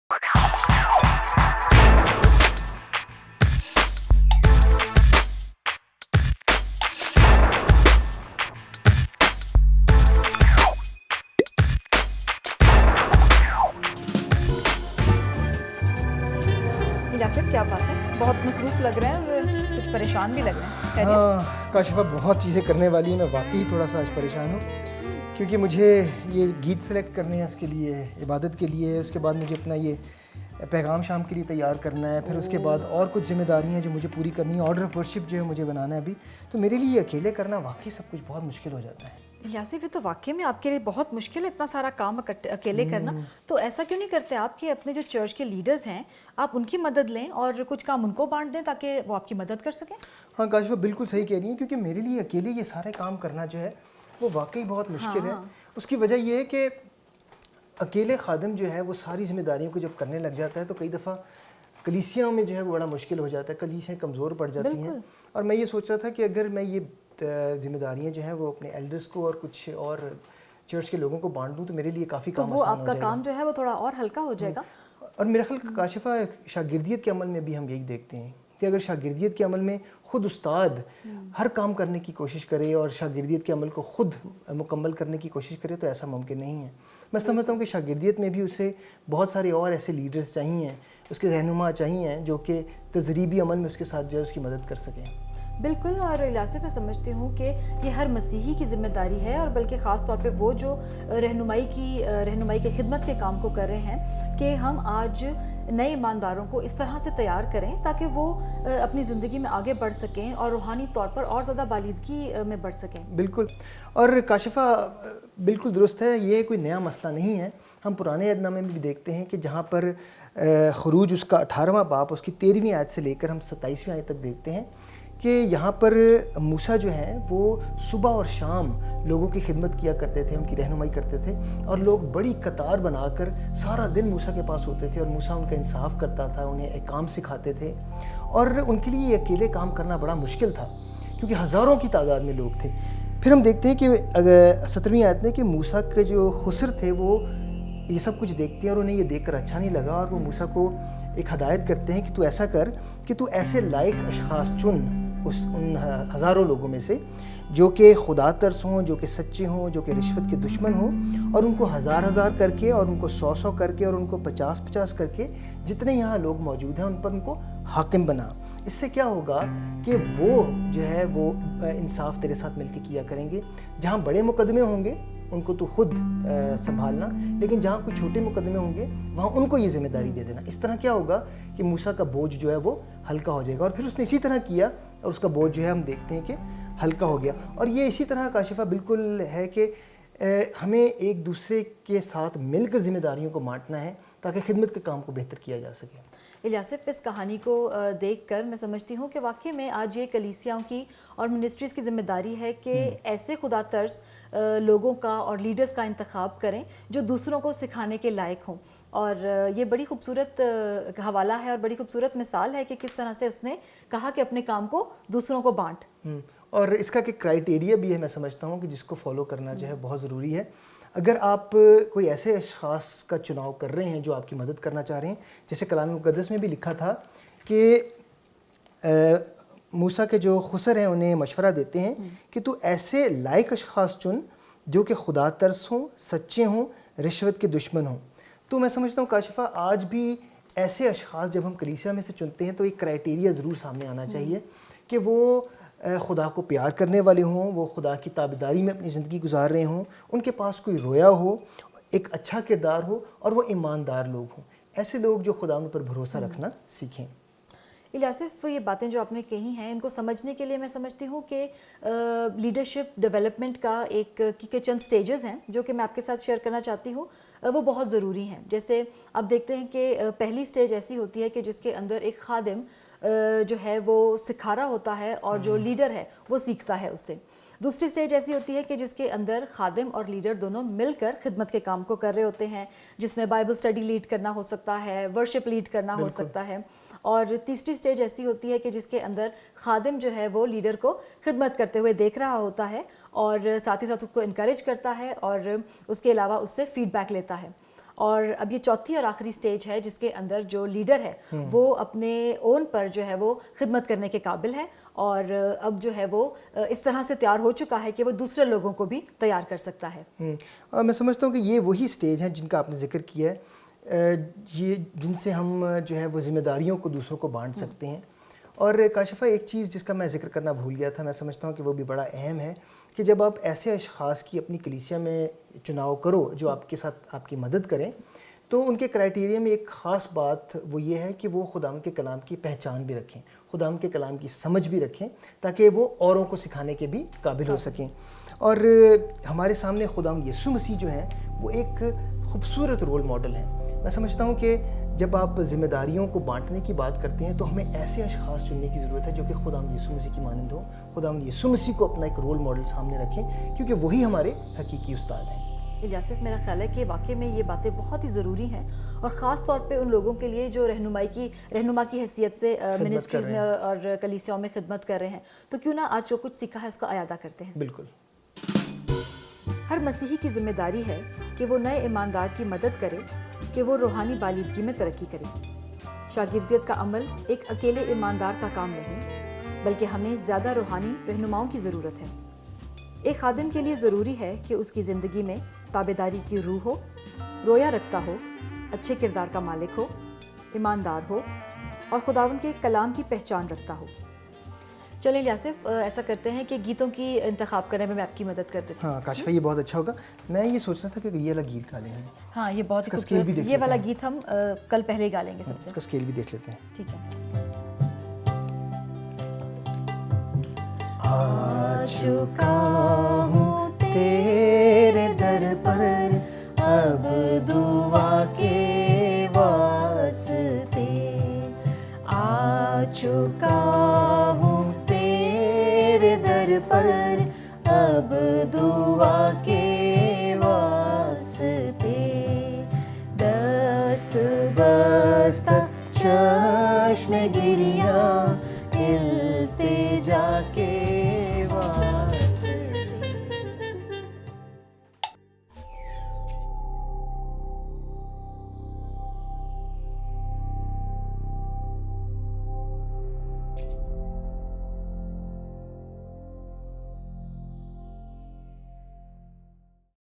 यासिर, क्या बात है? बहुत मसरूफ़ लग रहे हैं और कुछ परेशान भी लग रहे हैं। खैरियत? हाँ काशिफ़ा, बहुत चीज़ें करने वाली हैं। मैं वाकई थोड़ा सा आज परेशान हूँ क्योंकि मुझे ये गीत सेलेक्ट करने हैं, उसके लिए इबादत के लिए, उसके बाद मुझे अपना ये पैगाम शाम के लिए तैयार करना है, फिर उसके बाद और कुछ ज़िम्मेदारियाँ हैं जो मुझे पूरी करनी है। ऑर्डर ऑफ वर्शिप जो है मुझे बनाना है अभी। तो मेरे लिए अकेले करना वाकई सब कुछ बहुत मुश्किल हो जाता है। यासिर, ये तो वाकई में आपके लिए बहुत मुश्किल है इतना सारा काम अकेले करना। तो ऐसा क्यों नहीं करते आप कि अपने जो चर्च के लीडर्स हैं आप उनकी मदद लें और कुछ काम उनको बांट दें ताकि वो आपकी मदद कर सकें? हाँ काशिफ़ा, बिल्कुल सही कह रही हैं क्योंकि मेरे लिए अकेले ये सारे काम करना जो है वो वाकई बहुत मुश्किल है। उसकी वजह ये है कि अकेले खादिम जो है वो सारी ज़िम्मेदारियों को जब करने लग जाता है तो कई दफ़ा कलीसियाओं में जो है वो बड़ा मुश्किल हो जाता है, कलीसियाँ कमज़ोर पड़ जाती हैं। और मैं ये सोच रहा था कि अगर मैं ये ज़िम्मेदारियाँ जो हैं वो अपने एल्डर्स को और कुछ और चर्च के लोगों को बांट दूँ तो मेरे लिए काफ़ी काम आसान हो जाएगा। तो वो आपका काम जो है वो थोड़ा और हल्का हो जाएगा। और मेरा ख्याल काशिफ़ा, शागिर्दियत के अमल में भी हम यही देखते हैं कि अगर शागिर्दियत के अमल में ख़ुद उस्ताद हर काम करने की कोशिश करे और शागिर्दियत के अमल को ख़ुद मुकम्मल करने की कोशिश करे तो ऐसा मुमकिन नहीं है। मैं समझता हूँ कि शागिर्दियत में भी उसे बहुत सारे और ऐसे लीडर्स चाहिए, उसके रहनुमा चाहिए जो कि तजरीबी अमल में उसके साथ जो है उसकी मदद कर सकें। बिल्कुल, और यासिर मैं समझती हूँ कि ये हर मसीही की ज़िम्मेदारी है और बल्कि ख़ास तौर पे वो जो रहनुमाई के खिदमत के काम को कर रहे हैं कि हम आज नए ईमानदारों को इस तरह से तैयार करें ताकि वो अपनी ज़िंदगी में आगे बढ़ सकें और रूहानी तौर पर और ज़्यादा बालिदगी में बढ़ सकें। बिल्कुल, और काशिफ़ा बिल्कुल दुरुस्त है, ये कोई नया मसला नहीं है। हम पुराने अहदनामे में भी देखते हैं कि जहाँ पर ख़ुरूज उसका 18वां बाब उसकी 13वीं आयत से लेकर हम 27वीं आयत तक देखते हैं कि यहाँ पर मूसा जो हैं वो सुबह और शाम लोगों की खिदमत किया करते थे, उनकी रहनुमाई करते थे और लोग बड़ी कतार बनाकर सारा दिन मूसा के पास होते थे और मूसा उनका इंसाफ करता था, उन्हें एक काम सिखाते थे और उनके लिए ये अकेले काम करना बड़ा मुश्किल था क्योंकि हज़ारों की तादाद में लोग थे। फिर हम देखते हैं कि 17वीं आयत में कि मूसा के जो खुसर थे वो ये सब कुछ देखते हैं और उन्हें ये देखकर अच्छा नहीं लगा और वो मूसा को एक हदायत करते हैं कि तू ऐसा कर कि तू ऐसे लायक अशख़ास चुन उन हज़ारों लोगों में से जो कि खुदा तरस हों, जो कि सच्चे हों, जो कि रिश्वत के दुश्मन हों और उनको हज़ार करके और उनको 100 करके और उनको 50 करके जितने यहाँ लोग मौजूद हैं उन पर उनको हाकिम बना। इससे क्या होगा कि वो जो है वो इंसाफ तेरे साथ मिलकर किया करेंगे। जहाँ बड़े मुकदमे होंगे उनको तो खुद संभालना, लेकिन जहाँ कोई छोटे मुकदमे होंगे वहाँ उनको ये ज़िम्मेदारी दे देना। इस तरह क्या होगा कि मूसा का बोझ जो है वो हल्का हो जाएगा और फिर उसने इसी तरह किया और उसका बोझ जो है हम देखते हैं कि हल्का हो गया। और ये इसी तरह काशिफ़ा बिल्कुल है कि हमें एक दूसरे के साथ मिलकर ज़िम्मेदारियों को बांटना है ताकि खिदमत के काम को बेहतर किया जा सके। यासिर, इस कहानी को देखकर मैं समझती हूँ कि वाकई में आज ये कलीसियाओं की और मिनिस्ट्रीज़ की ज़िम्मेदारी है कि ऐसे खुदा तर्स लोगों का और लीडर्स का इंतखाब करें जो दूसरों को सिखाने के लायक हों। और ये बड़ी खूबसूरत हवाला है और बड़ी खूबसूरत मिसाल है कि किस तरह से उसने कहा कि अपने काम को दूसरों को बांट। और इसका एक क्राइटेरिया भी है, मैं समझता हूँ कि जिसको फॉलो करना जो है बहुत ज़रूरी है। अगर आप कोई ऐसे अशख़ास का चुनाव कर रहे हैं जो आपकी मदद करना चाह रहे हैं, जैसे कलाम मुक़द्दस में भी लिखा था कि मूसा के जो खुसर हैं उन्हें मशवरा देते हैं कि तू ऐसे लायक अशख़ास चुन जो कि खुदा तरस हों, सच्चे हों, रिश्वत के दुश्मन हों। तो मैं समझता हूँ काशिफ़ा आज भी ऐसे अशख़ास जब हम कलीसिया में से चुनते हैं तो एक क्राइटेरिया ज़रूर सामने आना चाहिए कि वो खुदा को प्यार करने वाले हों, वो खुदा की ताबेदारी में अपनी ज़िंदगी गुजार रहे हों, उनके पास कोई रोया हो, एक अच्छा किरदार हो और वो ईमानदार लोग हों। ऐसे लोग जो खुदा उन पर भरोसा रखना सीखें। यासिर, ये बातें जो आपने कही हैं इनको समझने के लिए मैं समझती हूँ कि लीडरशिप डेवलपमेंट का के चंद स्टेजेस हैं जो कि मैं आपके साथ शेयर करना चाहती हूँ, वो बहुत ज़रूरी हैं। जैसे आप देखते हैं कि पहली स्टेज ऐसी होती है कि जिसके अंदर एक खादिम जो है वो सिखा रहा होता है और जो लीडर है वो सीखता है उससे। दूसरी स्टेज ऐसी होती है कि जिसके अंदर खादिम और लीडर दोनों मिलकर खिदमत के काम को कर रहे होते हैं, जिसमें बाइबल स्टडी लीड करना हो सकता है, वर्शिप लीड करना हो सकता है। और तीसरी स्टेज ऐसी होती है कि जिसके अंदर खादिम जो है वो लीडर को खिदमत करते हुए देख रहा होता है और साथ ही साथ उसको इनकरेज करता है और उसके अलावा उससे फीडबैक लेता है। اور اب یہ چوتھی اور آخری سٹیج ہے جس کے اندر جو لیڈر ہے وہ اپنے اون پر جو ہے وہ خدمت کرنے کے قابل ہے اور اب جو ہے وہ اس طرح سے تیار ہو چکا ہے کہ وہ دوسرے لوگوں کو بھی تیار کر سکتا ہے. میں سمجھتا ہوں کہ یہ وہی سٹیج ہیں جن کا آپ نے ذکر کیا ہے، یہ جن سے ہم جو ہے وہ ذمہ داریوں کو دوسروں کو بانٹ سکتے ہیں. اور کاشفہ ایک چیز جس کا میں ذکر کرنا بھول گیا تھا، میں سمجھتا ہوں کہ وہ بھی بڑا اہم ہے کہ جب آپ ایسے اشخاص کی اپنی کلیسیا میں چناؤ کرو جو آپ کے ساتھ آپ کی مدد کریں، تو ان کے کرائیٹیریا میں ایک خاص بات وہ یہ ہے کہ وہ خداوند کے کلام کی پہچان بھی رکھیں، خداوند کے کلام کی سمجھ بھی رکھیں تاکہ وہ اوروں کو سکھانے کے بھی قابل ہو سکیں. اور ہمارے سامنے خداوند یسوع مسیح جو ہیں وہ ایک خوبصورت رول ماڈل ہیں. میں سمجھتا ہوں کہ جب آپ ذمہ داریوں کو بانٹنے کی بات کرتے ہیں تو ہمیں ایسے اشخاص چننے کی ضرورت ہے جو کہ خداوند یسوع مسیح کی مانند ہوں. خداوند یسوع مسیح کو اپنا ایک رول ماڈل سامنے رکھیں کیونکہ وہی ہمارے حقیقی استاد ہیں. الیاسف، میرا خیال ہے کہ واقعی میں یہ باتیں بہت ہی ضروری ہیں اور خاص طور پہ ان لوگوں کے لیے جو رہنما کی حیثیت سے منسٹریز میں اور کلیسیاؤں میں خدمت کر رہے ہیں. تو کیوں نہ آج جو کچھ سیکھا ہے اس کو اعادہ کرتے ہیں. بالکل. ہر مسیحی کی ذمہ داری ہے کہ وہ نئے ایماندار کی مدد کرے کہ وہ روحانی بالیدگی میں ترقی کرے. شاگردیت کا عمل ایک اکیلے ایماندار کا کام نہیں بلکہ ہمیں زیادہ روحانی رہنماؤں کی ضرورت ہے. ایک خادم کے لیے ضروری ہے کہ اس کی زندگی میں تابعداری کی روح ہو، رویا رکھتا ہو، اچھے کردار کا مالک ہو، ایماندار ہو اور خداوند کے کلام کی پہچان رکھتا ہو. چلیں الیاسف، ایسا کرتے ہیں کہ گیتوں کی انتخاب کرنے میں آپ کی مدد کر دیتی ہوں. ہاں کاشفہ، یہ بہت اچھا ہوگا. میں یہ سوچ رہا تھا کہ یہ والا گیت گا لیں ہم. ہاں یہ بہت اس کا اسکیل بھی دیکھ یہ والا گیت ہم کل پہلے گا لیں گے سب سے. اس کا اسکیل بھی دیکھ لیتے ہیں. ٹھیک ہے. آ چکا ہوں تیرے در پر اب دعا کے واسطے، آ چکا ہوں تیرے در پر اب دعا کے واسطے، دست بستہ چشم گریاں